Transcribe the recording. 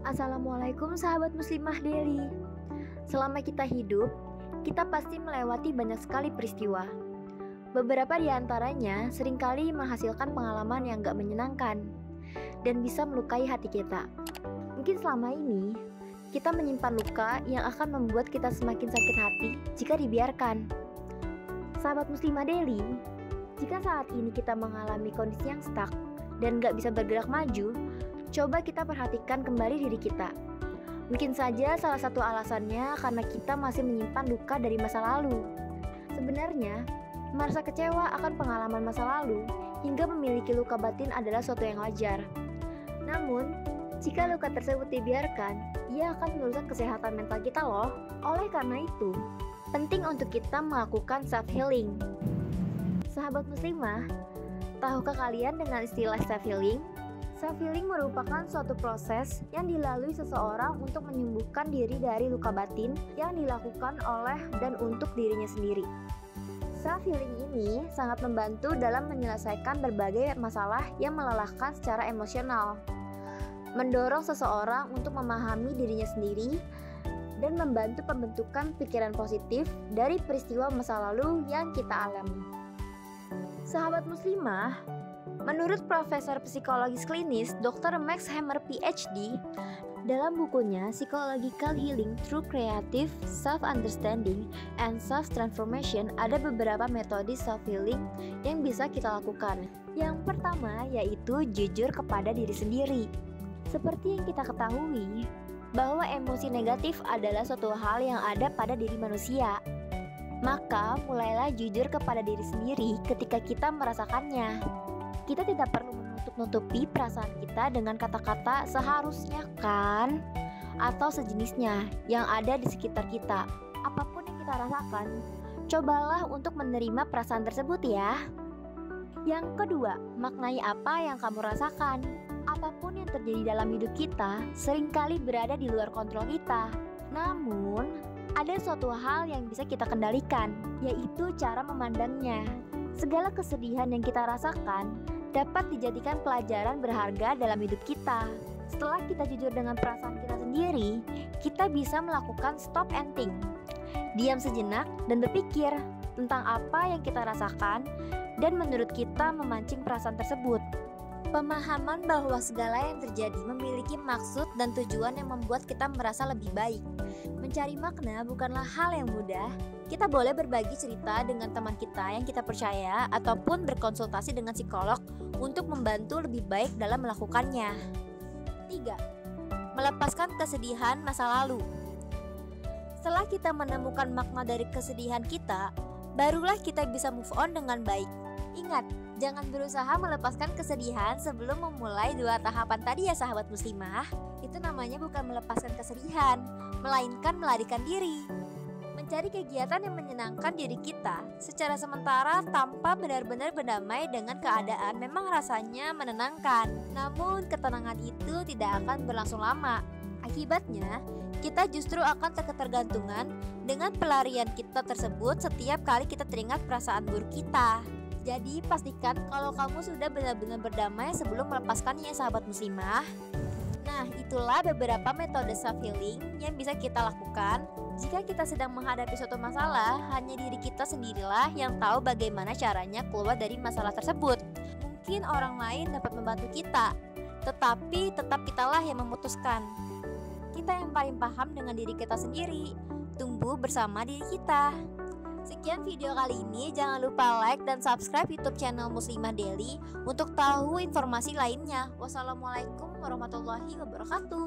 Assalamualaikum sahabat muslimah Deli. Selama kita hidup, kita pasti melewati banyak sekali peristiwa. Beberapa di antaranya seringkali menghasilkan pengalaman yang gak menyenangkan dan bisa melukai hati kita. Mungkin selama ini kita menyimpan luka yang akan membuat kita semakin sakit hati jika dibiarkan. Sahabat muslimah Deli, jika saat ini kita mengalami kondisi yang stuck dan gak bisa bergerak maju, coba kita perhatikan kembali diri kita. Mungkin saja salah satu alasannya karena kita masih menyimpan luka dari masa lalu. Sebenarnya, merasa kecewa akan pengalaman masa lalu hingga memiliki luka batin adalah suatu yang wajar. Namun, jika luka tersebut dibiarkan, ia akan merusak kesehatan mental kita loh. Oleh karena itu, penting untuk kita melakukan self-healing. Sahabat muslimah, tahukah kalian dengan istilah self-healing? Self-healing merupakan suatu proses yang dilalui seseorang untuk menyembuhkan diri dari luka batin yang dilakukan oleh dan untuk dirinya sendiri. Self-healing ini sangat membantu dalam menyelesaikan berbagai masalah yang melelahkan secara emosional, mendorong seseorang untuk memahami dirinya sendiri, dan membantu pembentukan pikiran positif dari peristiwa masa lalu yang kita alami. Sahabat muslimah, menurut Profesor Psikologis Klinis Dr. Max Hammer PhD, dalam bukunya Psychological Healing Through Creative Self-Understanding and Self-Transformation, ada beberapa metode self-healing yang bisa kita lakukan. Yang pertama yaitu jujur kepada diri sendiri. Seperti yang kita ketahui, bahwa emosi negatif adalah suatu hal yang ada pada diri manusia. Maka mulailah jujur kepada diri sendiri ketika kita merasakannya. Kita tidak perlu menutup-nutupi perasaan kita dengan kata-kata seharusnya kan atau sejenisnya yang ada di sekitar kita. Apapun yang kita rasakan, cobalah untuk menerima perasaan tersebut ya. Yang kedua, maknai apa yang kamu rasakan. Apapun yang terjadi dalam hidup kita seringkali berada di luar kontrol kita. Namun, ada suatu hal yang bisa kita kendalikan, yaitu cara memandangnya. Segala kesedihan yang kita rasakan dapat dijadikan pelajaran berharga dalam hidup kita. Setelah kita jujur dengan perasaan kita sendiri, kita bisa melakukan stop and think. Diam sejenak dan berpikir tentang apa yang kita rasakan dan menurut kita memancing perasaan tersebut. Pemahaman bahwa segala yang terjadi memiliki maksud dan tujuan yang membuat kita merasa lebih baik. Mencari makna bukanlah hal yang mudah. Kita boleh berbagi cerita dengan teman kita yang kita percaya ataupun berkonsultasi dengan psikolog untuk membantu lebih baik dalam melakukannya. 3. Melepaskan kesedihan masa lalu. Setelah kita menemukan makna dari kesedihan kita, barulah kita bisa move on dengan baik. Ingat, jangan berusaha melepaskan kesedihan sebelum memulai 2 tahapan tadi ya sahabat muslimah. Itu namanya bukan melepaskan kesedihan, melainkan melarikan diri. Mencari kegiatan yang menyenangkan diri kita secara sementara tanpa benar-benar berdamai dengan keadaan memang rasanya menenangkan. Namun ketenangan itu tidak akan berlangsung lama. Akibatnya, kita justru akan ketergantungan dengan pelarian kita tersebut setiap kali kita teringat perasaan buruk kita. Jadi pastikan kalau kamu sudah benar-benar berdamai sebelum melepaskannya sahabat muslimah. Nah, itulah beberapa metode self-healing yang bisa kita lakukan. Jika kita sedang menghadapi suatu masalah, hanya diri kita sendirilah yang tahu bagaimana caranya keluar dari masalah tersebut. Mungkin orang lain dapat membantu kita, tetapi tetap kitalah yang memutuskan. Kita yang paling paham dengan diri kita sendiri, tumbuh bersama diri kita. Sekian video kali ini, jangan lupa like dan subscribe YouTube channel Muslimah Deli untuk tahu informasi lainnya. Wassalamualaikum warahmatullahi wabarakatuh.